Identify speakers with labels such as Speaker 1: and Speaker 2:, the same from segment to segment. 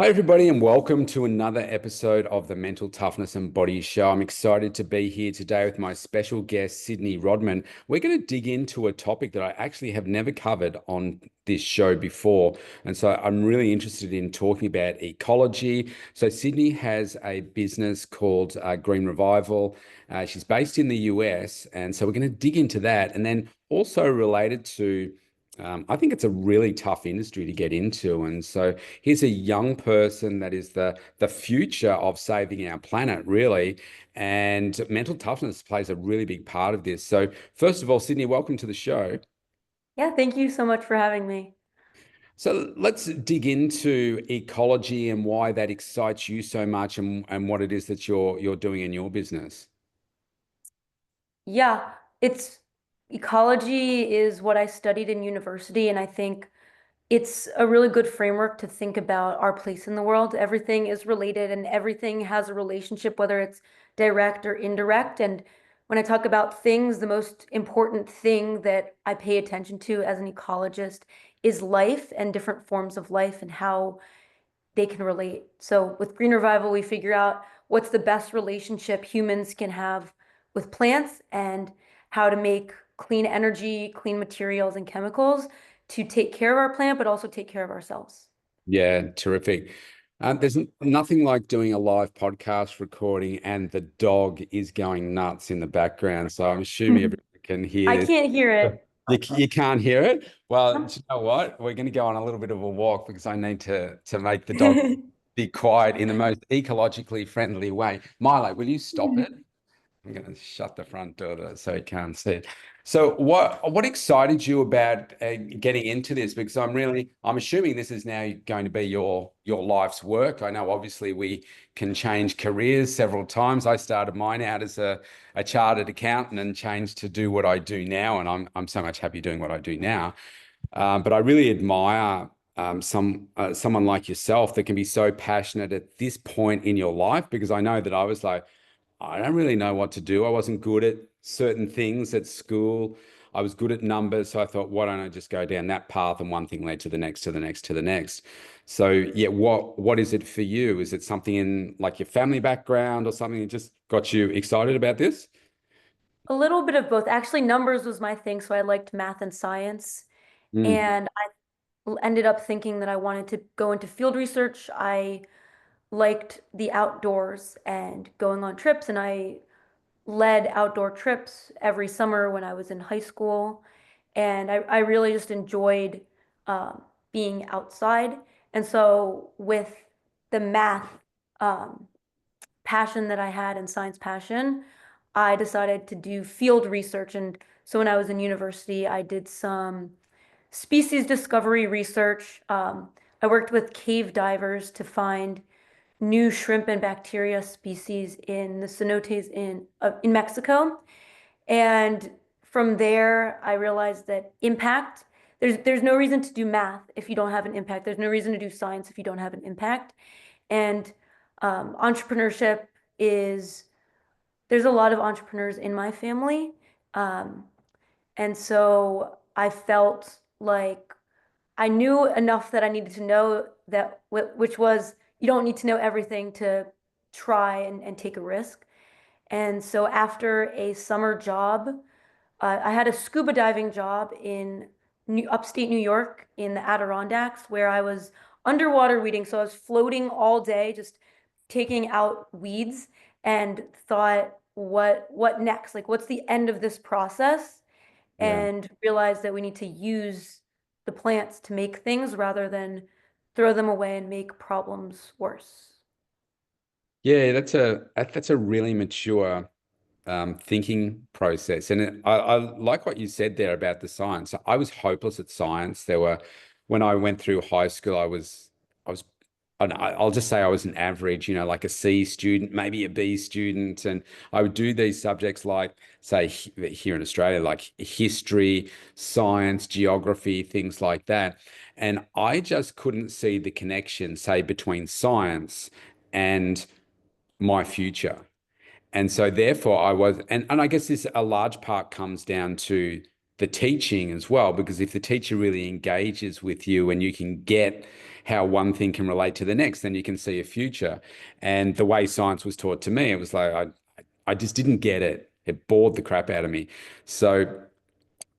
Speaker 1: Hi, everybody, and welcome to another episode of the Mental Toughness and Body Show. I'm excited to be here today with my special guest, Sydney Rodman. We're going to dig into a topic that I actually have never covered on this show before. And so I'm really interested in talking about ecology. So, Sydney has a business called Green Revival. She's based in the US. And so we're going to dig into that. And then also related to I think it's a really tough industry to get into. And so here's a young person that is the future of saving our planet, really. And mental toughness plays a really big part of this. So first of all, Sydney, welcome to the show.
Speaker 2: Yeah, thank you so much for having me.
Speaker 1: So let's dig into ecology and why that excites you so much and what it is that you're doing in your business.
Speaker 2: Yeah, it's ecology is what I studied in university, and I think it's a really good framework to think about our place in the world. Everything is related and everything has a relationship, whether it's direct or indirect. And when I talk about things, the most important thing that I pay attention to as an ecologist is life and different forms of life and how they can relate. So with Green Revival, we figure out what's the best relationship humans can have with plants and how to make clean energy, clean materials, and chemicals to take care of our planet, but also take care of ourselves.
Speaker 1: Yeah, terrific. There's nothing like doing a live podcast recording and the dog is going nuts in the background. So I'm assuming everyone can
Speaker 2: I
Speaker 1: hear this.
Speaker 2: can't hear it.
Speaker 1: You can't hear it. Well, do you know what? We're going to go on a little bit of a walk because I need to make the dog be quiet in the most ecologically friendly way. Milo, will you stop it? I'm going to shut the front door so you can't see it. So what excited you about getting into this? Because I'm assuming this is now going to be your life's work. I know obviously we can change careers several times. I started mine out as a chartered accountant and changed to do what I do now, and I'm so much happy doing what I do now. But I really admire someone like yourself that can be so passionate at this point in your life, because I know that I was like, I don't really know what to do. I wasn't good at certain things at school. I was good at numbers. So I thought, why don't I just go down that path? And one thing led to the next, to the next, to the next. So yeah, what is it for you? Is it something in like your family background or something that just got you excited about this?
Speaker 2: A little bit of both. Actually, numbers was my thing, so I liked math and science.
Speaker 1: Mm,
Speaker 2: And I ended up thinking that I wanted to go into field research. I liked the outdoors and going on trips, and I led outdoor trips every summer when I was in high school. And I really just enjoyed being outside. And so, with the math um, passion that I had and science passion, I decided to do field research. And so, when I was in university, I did some species discovery research. I worked with cave divers to find new shrimp and bacteria species in the cenotes in Mexico. And from there, I realized that impact, there's no reason to do math if you don't have an impact. There's no reason to do science if you don't have an impact. And entrepreneurship is, there's a lot of entrepreneurs in my family. Um, and so I felt like I knew enough that I needed to know that, which was you don't need to know everything to try and take a risk. And so after a summer job, I had a scuba diving job in upstate New York in the Adirondacks where I was underwater weeding. So I was floating all day, just taking out weeds and thought, what next? Like, what's the end of this process?
Speaker 1: yeah.
Speaker 2: And realized that we need to use the plants to make things rather than throw them away and make problems worse.
Speaker 1: Yeah, that's a really mature thinking process. And I like what you said there about the science. I was hopeless at science. When I went through high school, I was, I'll just say I was an average, like a C student, maybe a B student. And I would do these subjects like, say, here in Australia, like history, science, geography, things like that. And I just couldn't see the connection, say, between science and my future. And so therefore and I guess this a large part comes down to the teaching as well, because if the teacher really engages with you and you can get how one thing can relate to the next, then you can see a future. And the way science was taught to me, it was like I just didn't get it. It bored the crap out of me. So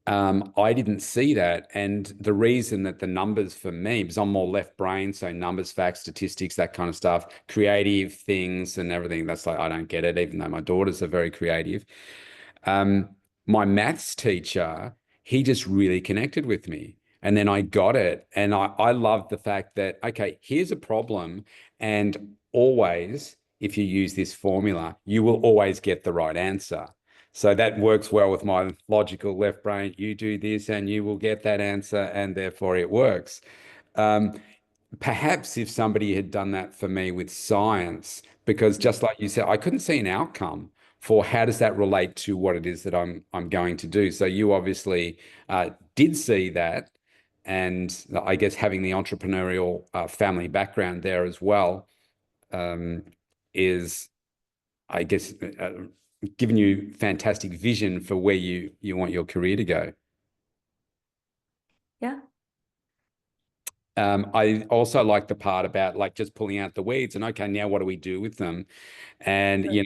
Speaker 1: I didn't see that. And the reason that the numbers for me, because I'm more left brain, so numbers, facts, statistics, that kind of stuff, creative things and everything, that's like, I don't get it, even though my daughters are very creative. Um, my maths teacher, he just really connected with me. And then I got it. And I loved the fact that, okay, here's a problem. And always, if you use this formula, you will always get the right answer. So that works well with my logical left brain. You do this and you will get that answer, and therefore it works. Um, Perhaps if somebody had done that for me with science, because just like you said, I couldn't see an outcome for how does that relate to what it is that I'm going to do. So you obviously did see that, and I guess having the entrepreneurial family background there as well um, is, I guess, giving you fantastic vision for where you want your career to go.
Speaker 2: Yeah.
Speaker 1: I also like the part about like just pulling out the weeds and okay, now what do we do with them? And
Speaker 2: Sure.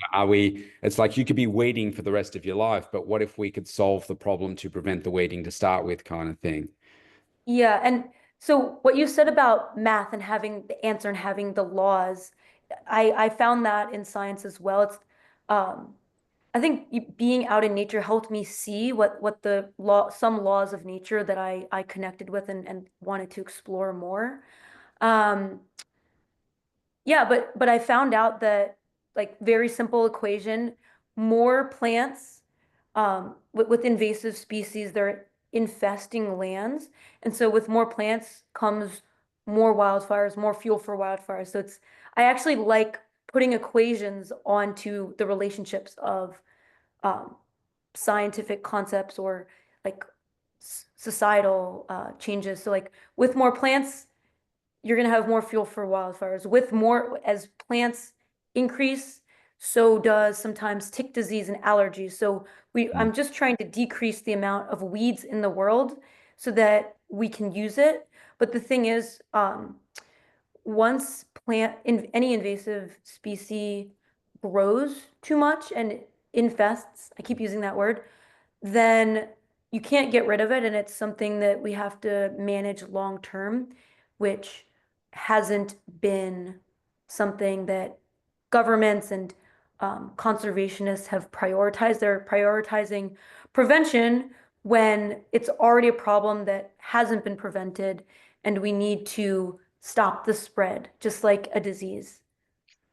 Speaker 1: it's like you could be weeding for the rest of your life, but what if we could solve the problem to prevent the weeding to start with, kind of thing?
Speaker 2: Yeah, and so what you said about math and having the answer and having the laws, I found that in science as well. It's um I think being out in nature helped me see what the law some laws of nature that I connected with and wanted to explore more. Um yeah, but I found out that like very simple equation, more plants with invasive species, they're infesting lands. And so with more plants comes more wildfires, more fuel for wildfires. So I actually like putting equations onto the relationships of um, scientific concepts or like societal changes. So like with more plants, you're going to have more fuel for wildfires. With more, as plants increase, so does sometimes tick disease and allergies. So
Speaker 1: Mm.
Speaker 2: I'm just trying to decrease the amount of weeds in the world so that we can use it. But the thing is, once any invasive species grows too much and infests, I keep using that word, then you can't get rid of it. And it's something that we have to manage long term, which hasn't been something that governments and conservationists have prioritized. They're prioritizing prevention when it's already a problem that hasn't been prevented, and we need to stop the spread, just like a disease.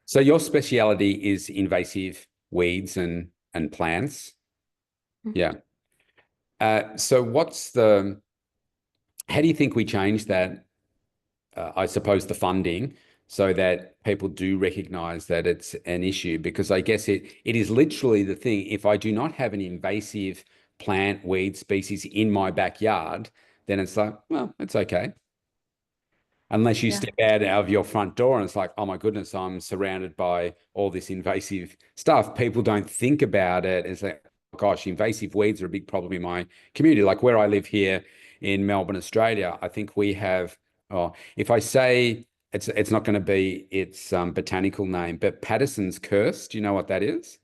Speaker 1: So your speciality is invasive weeds and plants.
Speaker 2: Mhm.
Speaker 1: Yeah. So how do you think we change that? I suppose the funding so that people do recognize that it's an issue because I guess it is literally the thing. If I do not have an invasive plant weed species in my backyard, then it's like, well, it's okay. Unless you
Speaker 2: Yeah.
Speaker 1: step out of your front door and it's like, oh my goodness, I'm surrounded by all this invasive stuff. People don't think about it. It's like, gosh, invasive weeds are a big problem in my community. Like where I live here in Melbourne, Australia, I think we have, oh, if I say it's not going to be its botanical name, but Patterson's curse. Do you know what that is?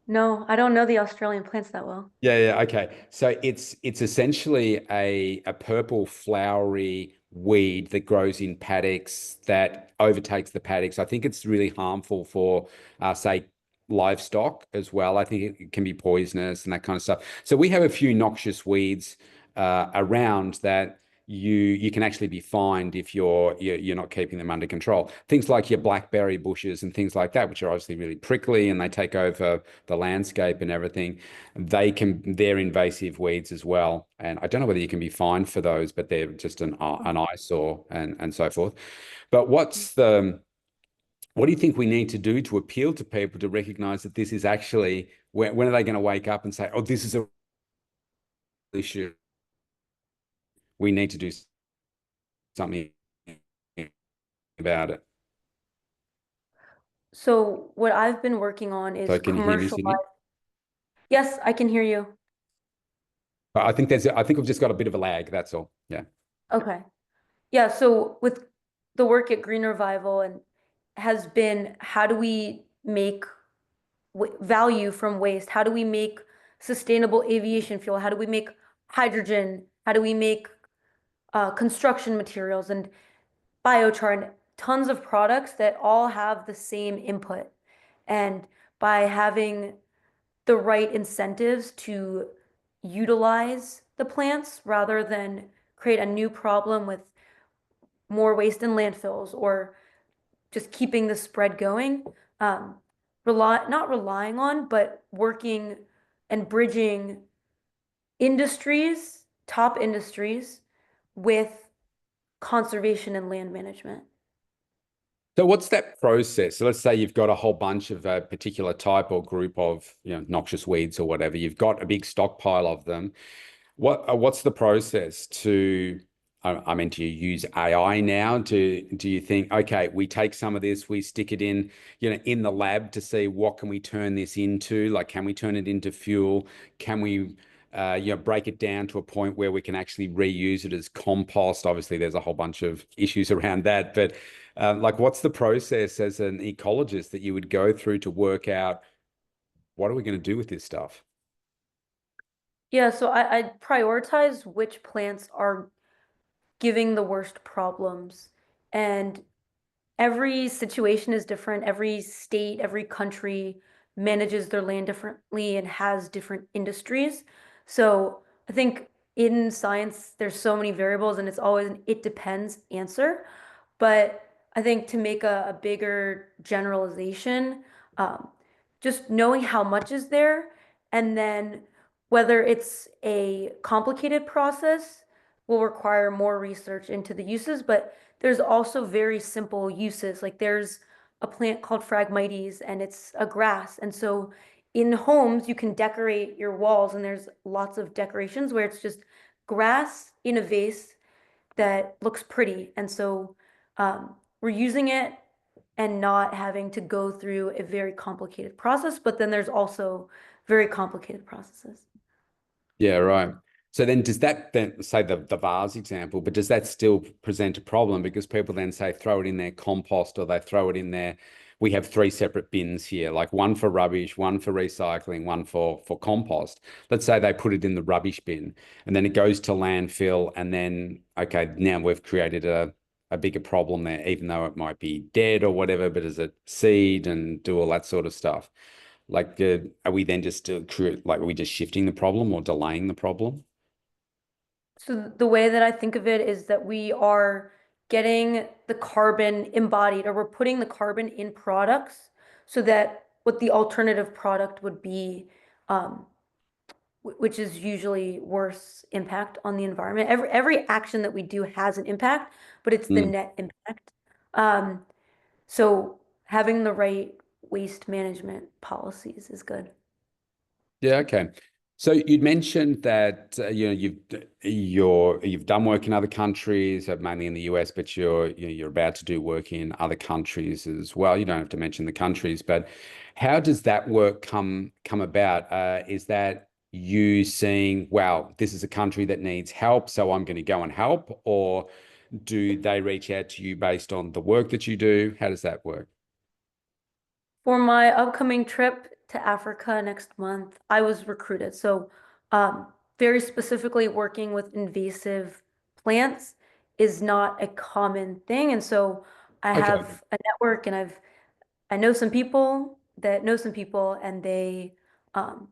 Speaker 2: No, I don't know the Australian plants that well.
Speaker 1: Yeah, yeah, okay. So it's essentially a purple flowery weed that grows in paddocks that overtakes the paddocks. I think it's really harmful for say livestock as well. I think it can be poisonous and that kind of stuff. So we have a few noxious weeds around that you can actually be fined if you're not keeping them under control. Things like your blackberry bushes and things like that, which are obviously really prickly and they take over the landscape and everything. They're invasive weeds as well. And I don't know whether you can be fined for those, but they're just an eyesore and so forth. But what do you think we need to do to appeal to people to recognize that this is actually when are they going to wake up and say, oh, this is a issue. We need to do something about it.
Speaker 2: So what I've been working on
Speaker 1: So
Speaker 2: is
Speaker 1: can you hear me,
Speaker 2: commercialized.
Speaker 1: Sydney?
Speaker 2: Yes, I can hear you.
Speaker 1: But I think we've just got a bit of a lag, that's all. Yeah.
Speaker 2: Okay. Yeah, so with the work at Green Revival and has been how do we make value from waste? How do we make sustainable aviation fuel? How do we make hydrogen? How do we make construction materials and biochar and tons of products that all have the same input? And by having the right incentives to utilize the plants rather than create a new problem with more waste in landfills or just keeping the spread going, um, not relying on, but working and bridging industries, top industries, with conservation and land management.
Speaker 1: So what's that process? So let's say you've got a whole bunch of a particular type or group of, noxious weeds or whatever. You've got a big stockpile of them. What's the process to, I mean, do you use AI now? Do you think, okay, we take some of this, we stick it in, in the lab to see what can we turn this into? Like, can we turn it into fuel? Can we, break it down to a point where we can actually reuse it as compost? Obviously, there's a whole bunch of issues around that, but like, what's the process as an ecologist that you would go through to work out what are we going to do with this stuff?
Speaker 2: Yeah, so I prioritize which plants are giving the worst problems. And every situation is different. Every state, every country manages their land differently and has different industries. So I think in science, there's so many variables and it's always an it depends answer. But I think to make a bigger generalization, um, just knowing how much is there and then whether it's a complicated process will require more research into the uses, but there's also very simple uses. Like there's a plant called Phragmites and it's a grass. And so in homes, you can decorate your walls and there's lots of decorations where it's just grass in a vase that looks pretty. And so we're using it and not having to go through a very complicated process. But then there's also very complicated processes.
Speaker 1: Yeah, right. So then does that then say the vase example, but does that still present a problem? Because people then say throw it in their compost or they throw it in there. We have three separate bins here, like one for rubbish, one for recycling, one for compost. Let's say they put it in the rubbish bin and then it goes to landfill and then okay, now we've created a bigger problem there, even though it might be dead or whatever, but as a seed and do all that sort of stuff. Like, are we then just like, are we just shifting the problem or delaying the problem?
Speaker 2: So the way that I think of it is that we are getting the carbon embodied, or we're putting the carbon in products so that what the alternative product would be, um, which is usually worse impact on the environment. Every action that we do has an impact, but it's the
Speaker 1: Mm.
Speaker 2: net impact. Um, so having the right waste management policies is good.
Speaker 1: Yeah, okay. So you'd mentioned that you've done work in other countries, mainly in the US, but you're about to do work in other countries as well. You don't have to mention the countries, but how does that work come about? Is that you seeing, wow, this is a country that needs help, so I'm going to go and help, or do they reach out to you based on the work that you do? How does that work?
Speaker 2: For my upcoming trip to Africa next month, I was recruited. So, very specifically working with invasive plants is not a common thing. And so I
Speaker 1: Okay.
Speaker 2: have a network and I know some people that know some people and they um,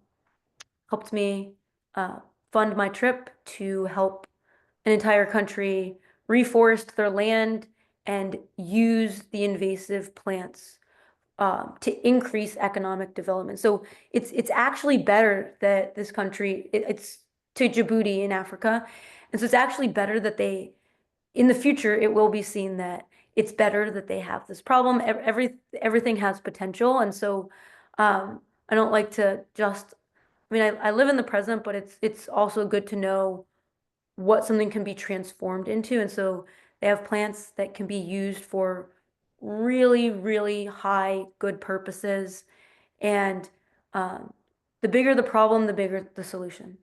Speaker 2: helped me uh, fund my trip to help an entire country reforest their land and use the invasive plants to increase economic development. So it's actually better that this country it's to Djibouti in Africa, and so it's actually better that they in the future it will be seen that it's better that they have this problem. Everything has potential, and so I don't like to just. I mean, I live in the present, but it's also good to know what something can be transformed into. And so they have plants that can be used for really, really high good purposes. And um, the bigger the problem, the bigger the solution.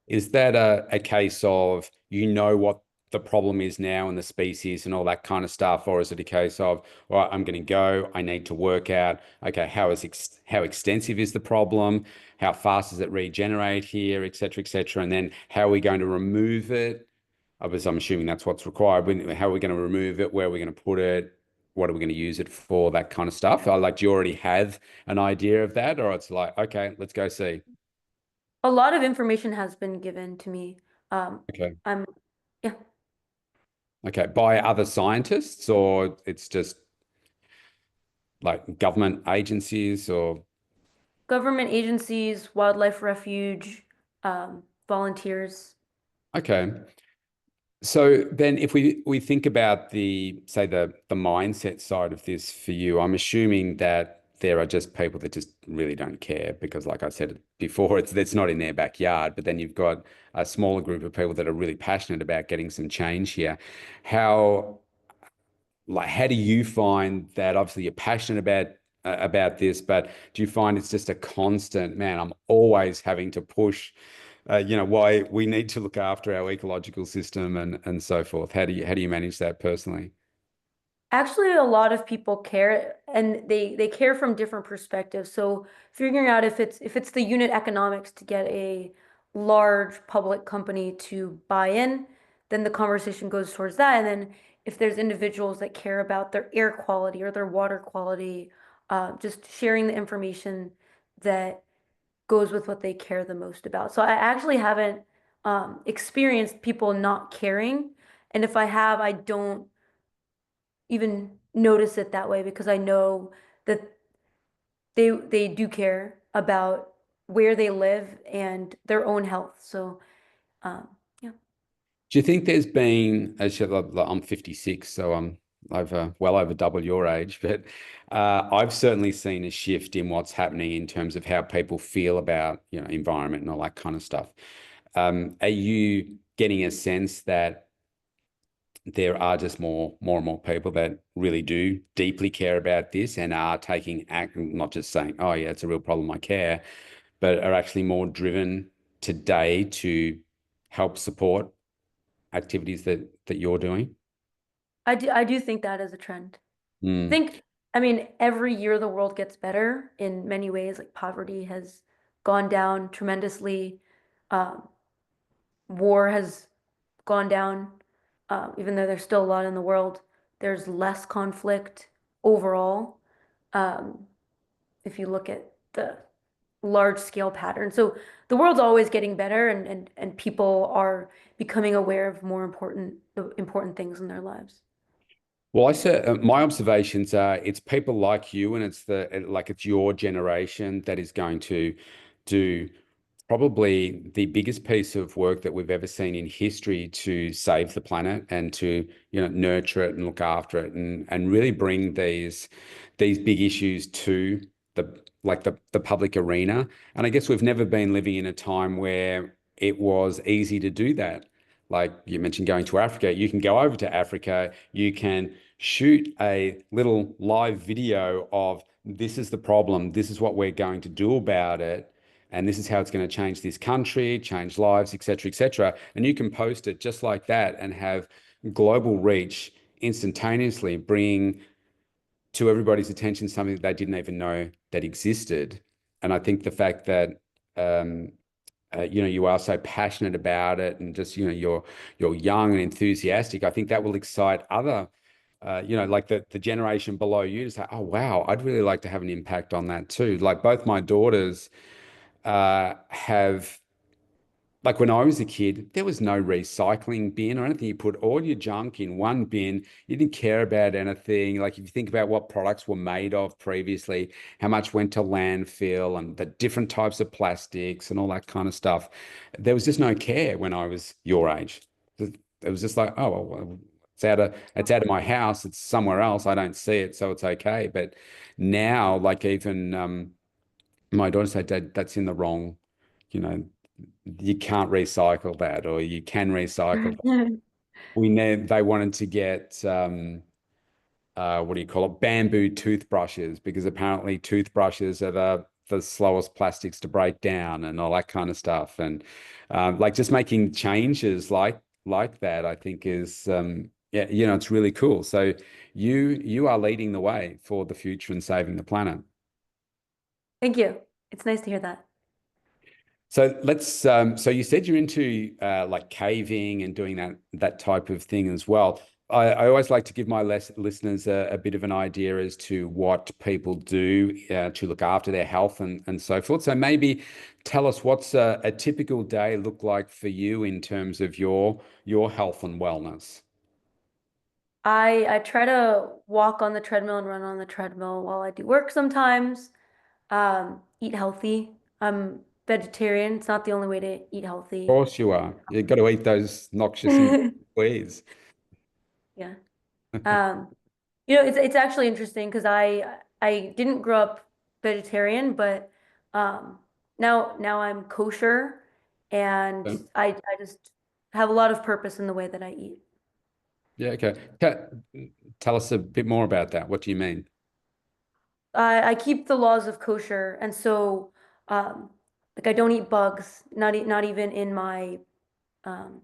Speaker 1: Is that a case of what the problem is now in the species and all that kind of stuff? Or is it a case of, all right, I'm going to go, I need to work out, okay, how extensive is the problem? How fast does it regenerate here, et cetera, et cetera? And then how are we going to remove it? Obviously, I'm assuming that's what's required. How are we going to remove it? Where are we going to put it? What are we going to use it for? That kind of stuff. Like, do you already have an idea of that? Or it's like, okay, let's go see.
Speaker 2: A lot of information has been given to me.
Speaker 1: Okay.
Speaker 2: I'm, yeah,
Speaker 1: Okay. By other scientists, or it's just like government agencies, or
Speaker 2: government agencies, wildlife refuge, volunteers.
Speaker 1: okay. So then if we think about the, say, the mindset side of this for you, I'm assuming that there are just people that just really don't care because, like I said before, it's not in their backyard, but then you've got a smaller group of people that are really passionate about getting some change here. How how do you find that? Obviously you're passionate about this, but do you find it's just a constant, man, I'm always having to push, why we need to look after our ecological system and so forth? How do you manage that personally?
Speaker 2: Actually, a lot of people care and they care from different perspectives. So figuring out if it's the unit economics to get a large public company to buy in, then the conversation goes towards that. And then if there's individuals that care about their air quality or their water quality, just sharing the information that goes with what they care the most about. So I actually haven't experienced people not caring. And if I have, I don't even notice it that way because I know that they do care about where they live and their own health. So yeah.
Speaker 1: Do you think there's been, I'm 56, so I'm well over double your age, but I've certainly seen a shift in what's happening in terms of how people feel about, environment and all that kind of stuff. Are you getting a sense that there are just more and more people that really do deeply care about this and are taking act, not just saying, oh yeah, it's a real problem, I care, but are actually more driven today to help support activities that you're doing?
Speaker 2: I do think that is a trend. I
Speaker 1: Mm.
Speaker 2: think, I mean, every year the world gets better in many ways. Like poverty has gone down tremendously. Um, War has gone down, even though there's still a lot in the world. There's less conflict overall. Um, if you look at the large scale pattern. So the world's always getting better and people are becoming aware of more important things in their lives.
Speaker 1: Well, I said my observations are it's people like you, and it's your generation that is going to do probably the biggest piece of work that we've ever seen in history to save the planet and to, nurture it and look after it and really bring these big issues to the public arena. And I guess we've never been living in a time where it was easy to do that. Like you mentioned going to Africa, you can go over to Africa, you can shoot a little live video of this is the problem, this is what we're going to do about it, and this is how it's going to change this country, change lives, et cetera, et cetera. And you can post it just like that and have global reach instantaneously, bring to everybody's attention something that they didn't even know that existed. And I think the fact that you are so passionate about it and just, you're young and enthusiastic, I think that will excite other like the generation below you to say, oh, wow, I'd really like to have an impact on that too. Like both my daughters have, like when I was a kid, there was no recycling bin or anything. You put all your junk in one bin. You didn't care about anything. Like if you think about what products were made of previously, how much went to landfill and the different types of plastics and all that kind of stuff, there was just no care when I was your age. It was just like, oh, well, it's out of my house. It's somewhere else. I don't see it, so it's okay. But now, like even my daughter said, Dad, that's in the wrong, you know, you can't recycle that, or you can recycle that. They wanted to get what do you call it? Bamboo toothbrushes, because apparently toothbrushes are the slowest plastics to break down and all that kind of stuff. And like just making changes like that, I think is yeah, it's really cool. So you are leading the way for the future and saving the planet.
Speaker 2: Thank you. It's nice to hear that.
Speaker 1: So let's so you said you're into like caving and doing that type of thing as well. I always like to give my listeners a bit of an idea as to what people do to look after their health and so forth. So maybe tell us what's a typical day look like for you in terms of your health and wellness.
Speaker 2: I try to walk on the treadmill and run on the treadmill while I do work sometimes. Eat healthy. I'm vegetarian. It's not the only way to eat
Speaker 1: Of
Speaker 2: healthy.
Speaker 1: course you are. You've got to eat those noxious weeds.
Speaker 2: Yeah. Um, it's actually interesting because I didn't grow up vegetarian, but um, now I'm kosher, and I just have a lot of purpose in the way that I eat.
Speaker 1: Yeah, okay. Tell us a bit more about that. What do you mean?
Speaker 2: I keep the laws of kosher, and so um, like I don't eat bugs, not even in my um,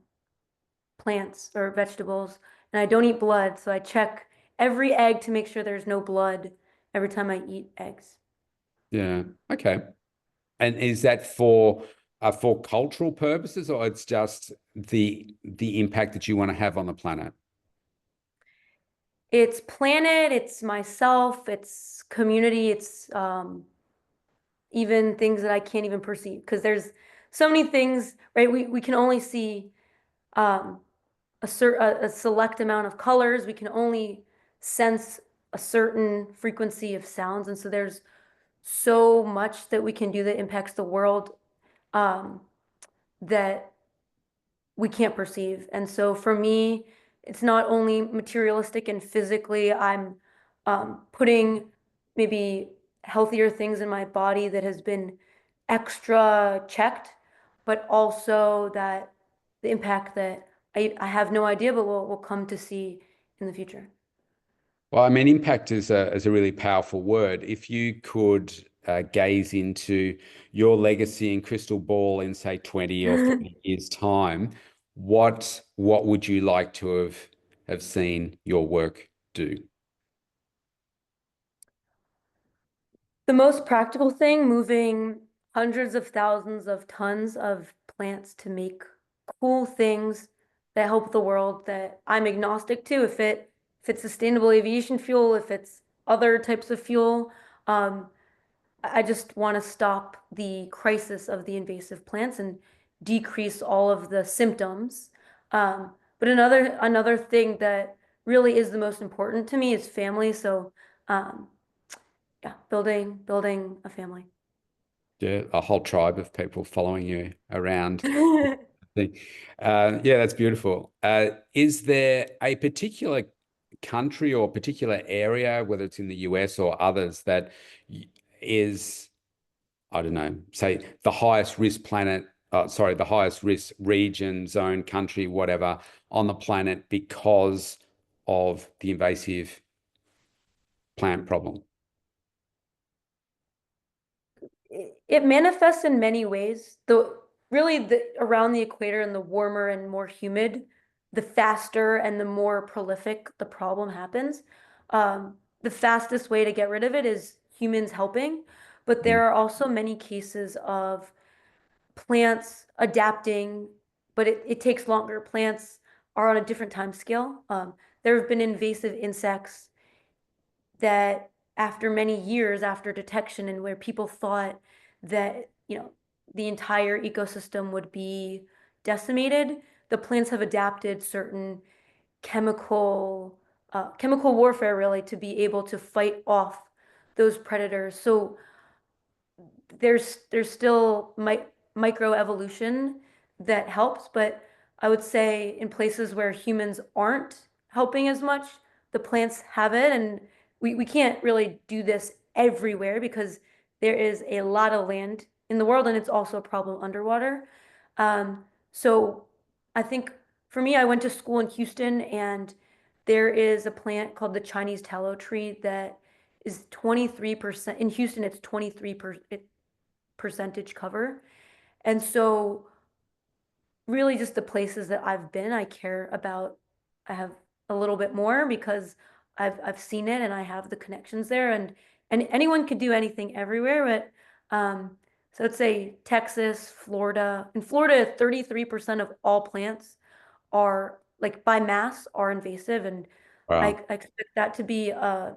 Speaker 2: plants or vegetables, and I don't eat blood. So I check every egg to make sure there's no blood every time I eat eggs.
Speaker 1: Yeah. Okay. And is that for cultural purposes, or it's just the impact that you want to have on the planet?
Speaker 2: It's planet, it's myself, it's community, it's even things that I can't even perceive because there's so many things, right? We can only see um, a select amount of colors. We can only sense a certain frequency of sounds, and so there's so much that we can do that impacts the world um, that we can't perceive. And so for me, it's not only materialistic and physically, I'm putting maybe healthier things in my body that has been extra checked, but also that the impact that I have no idea, but will come to see in the future.
Speaker 1: Well, I mean, impact is a really powerful word. If you could gaze into your legacy and crystal ball in, say, 20 or 30 years' time, what would you like to have seen your work do?
Speaker 2: The most practical thing, moving hundreds of thousands of tons of plants to make cool things that help the world that I'm agnostic to, if it's sustainable aviation fuel, if it's other types of fuel. Um, I just want to stop the crisis of the invasive plants and decrease all of the symptoms. But another thing that really is the most important to me is family. So um, yeah, building a family.
Speaker 1: Yeah, a whole tribe of people following you around. Yeah, that's beautiful. Is there a particular country or particular area, whether it's in the US or others, that is, I don't know, say the highest risk planet, sorry, the highest risk region, zone, country, whatever, on the planet because of the invasive plant problem?
Speaker 2: It manifests in many ways. The around the equator and the warmer and more humid, the faster and the more prolific the problem happens. The fastest way to get rid of it is humans helping, but
Speaker 1: Mm.
Speaker 2: there are also many cases of plants adapting, but it takes longer. Plants are on a different time scale. There have been invasive insects that after many years after detection and where people thought that, the entire ecosystem would be decimated, the plants have adapted certain chemical warfare really to be able to fight off those predators. So there's still microevolution that helps, but I would say in places where humans aren't helping as much, the plants have it, and we can't really do this everywhere because there is a lot of land in the world, and it's also a problem underwater. So I think for me, I went to school in Houston, and there is a plant called the Chinese tallow tree that is 23% in Houston. It's 23% percentage cover. And so really just the places that I've been, I care about. I have a little bit more because I've seen it and I have the connections there, and anyone could do anything everywhere, but so let's say Texas, Florida. In Florida, 33% of all plants are like by mass are invasive, and
Speaker 1: Wow.
Speaker 2: I expect that to be a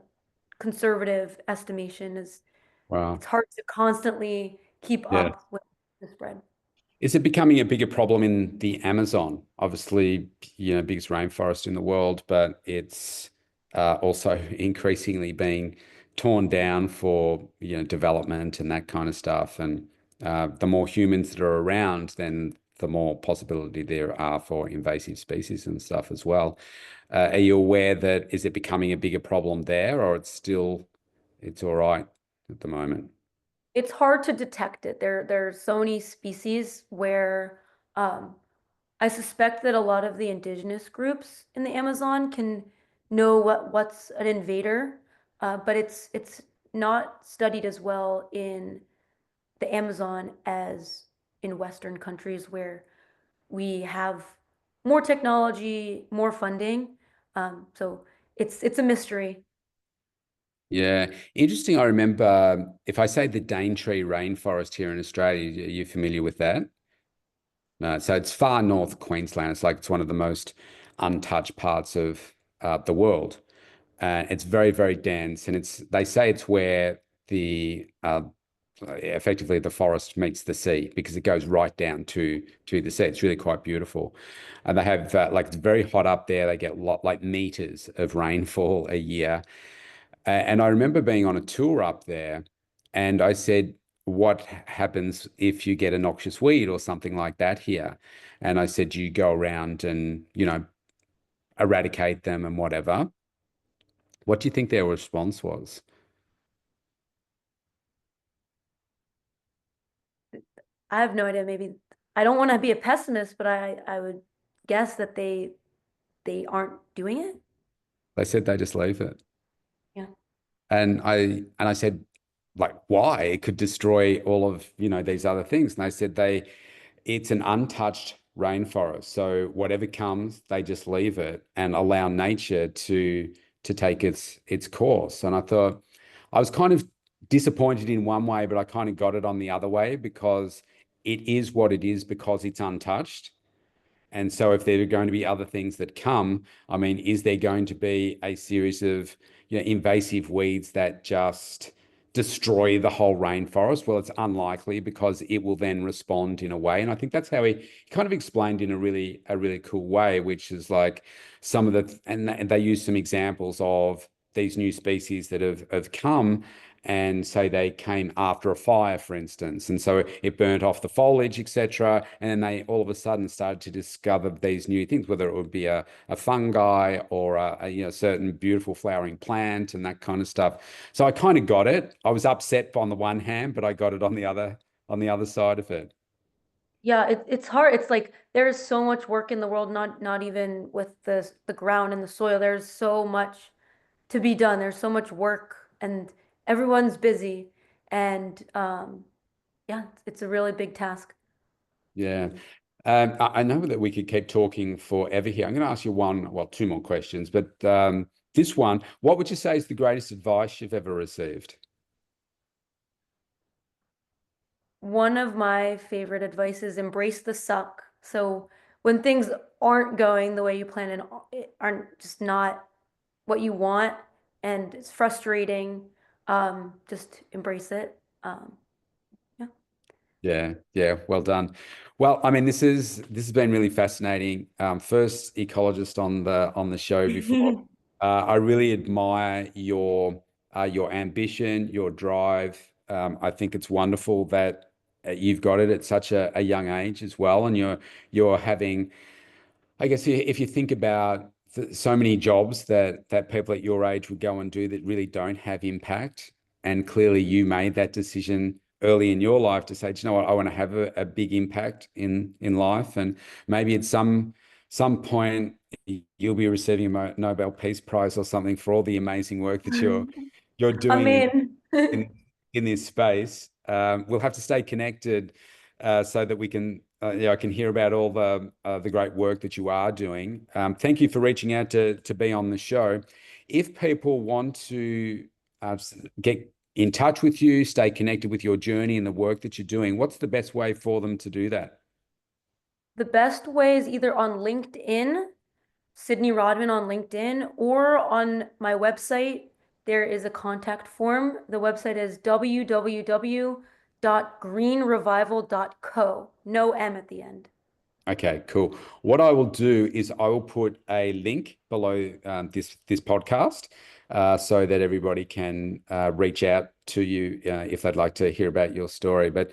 Speaker 2: conservative estimation is
Speaker 1: Wow.
Speaker 2: it's hard to constantly keep
Speaker 1: Yeah.
Speaker 2: up with the spread.
Speaker 1: Is it becoming a bigger problem in the Amazon? Obviously, biggest rainforest in the world, but it's also increasingly being torn down for, development and that kind of stuff. And the more humans that are around, then the more possibility there are for invasive species and stuff as well. Are you aware that is it becoming a bigger problem there, or it's all right at the moment?
Speaker 2: It's hard to detect it. There's so many species where um, I suspect that a lot of the indigenous groups in the Amazon can know what's an invader, but it's not studied as well in the Amazon as in Western countries where we have more technology, more funding. So it's a mystery.
Speaker 1: Yeah, interesting. I remember if I say the Daintree rainforest here in Australia, are you familiar with that? No, so it's far north Queensland. It's like it's one of the most untouched parts of the world. It's very, very dense, and they say it's where the effectively the forest meets the sea because it goes right down to the sea. It's really quite beautiful, and they have like it's very hot up there. They get like meters of rainfall a year. And I remember being on a tour up there, and I said, "What happens if you get a noxious weed or something like that here?" And I said, "You go around and, eradicate them and whatever." What do you think their response was?
Speaker 2: I have no idea. Maybe I don't want to be a pessimist, but I would guess that they aren't doing it.
Speaker 1: They said they just leave it.
Speaker 2: Yeah.
Speaker 1: And I said, like, why? It could destroy all of, these other things. And they said it's an untouched rainforest. So whatever comes, they just leave it and allow nature to take its course. And I thought I was kind of disappointed in one way, but I kind of got it on the other way because it is what it is because it's untouched. And so if there are going to be other things that come, I mean, is there going to be a series of, invasive weeds that just destroy the whole rainforest? Well, it's unlikely because it will then respond in a way. And I think that's how he kind of explained in a really cool way, which is like some of and they use some examples of these new species that have come and say they came after a fire, for instance. And so it burnt off the foliage, etc. And then they all of a sudden started to discover these new things, whether it would be a fungi or certain beautiful flowering plant and that kind of stuff. So I kind of got it. I was upset on the one hand, but I got it on the other side of it.
Speaker 2: Yeah, it's hard. It's like there's so much work in the world, not even with the ground and the soil. There's so much to be done. There's so much work and everyone's busy. And yeah, it's a really big task.
Speaker 1: Yeah. I know that we could keep talking forever here. I'm going to ask you two more questions, but this one, what would you say is the greatest advice you've ever received?
Speaker 2: One of my favorite advice is embrace the suck. So when things aren't going the way you plan and aren't just not what you want and it's frustrating, just embrace it. Yeah.
Speaker 1: Yeah, yeah, well done. Well, I mean, this has been really fascinating. First ecologist on the show before. I really admire your ambition, your drive. I think it's wonderful that you've got it at such a young age as well, and you're having I guess if you think about so many jobs that people at your age would go and do that really don't have impact, and clearly you made that decision early in your life to say, "Do you know what, I want to have a big impact in life," and maybe at some point you'll be receiving a Nobel Peace Prize or something for all the amazing work that you're
Speaker 2: I
Speaker 1: doing
Speaker 2: mean,
Speaker 1: in this space. We'll have to stay connected so that we can yeah, I can hear about all the great work that you are doing. Thank you for reaching out to be on the show. If people want to get in touch with you, stay connected with your journey and the work that you're doing, what's the best way for them to do that?
Speaker 2: The best way is either on LinkedIn, Sydney Rodman on LinkedIn, or on my website. There is a contact form. The website is www.greenrevival.co. No M at the end.
Speaker 1: Okay, cool. What I will do is I will put a link below this podcast so that everybody can reach out to you if they'd like to hear about your story. But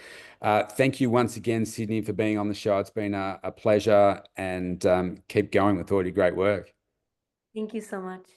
Speaker 1: thank you once again, Sydney, for being on the show. It's been a pleasure, and keep going with all your great work.
Speaker 2: Thank you so much.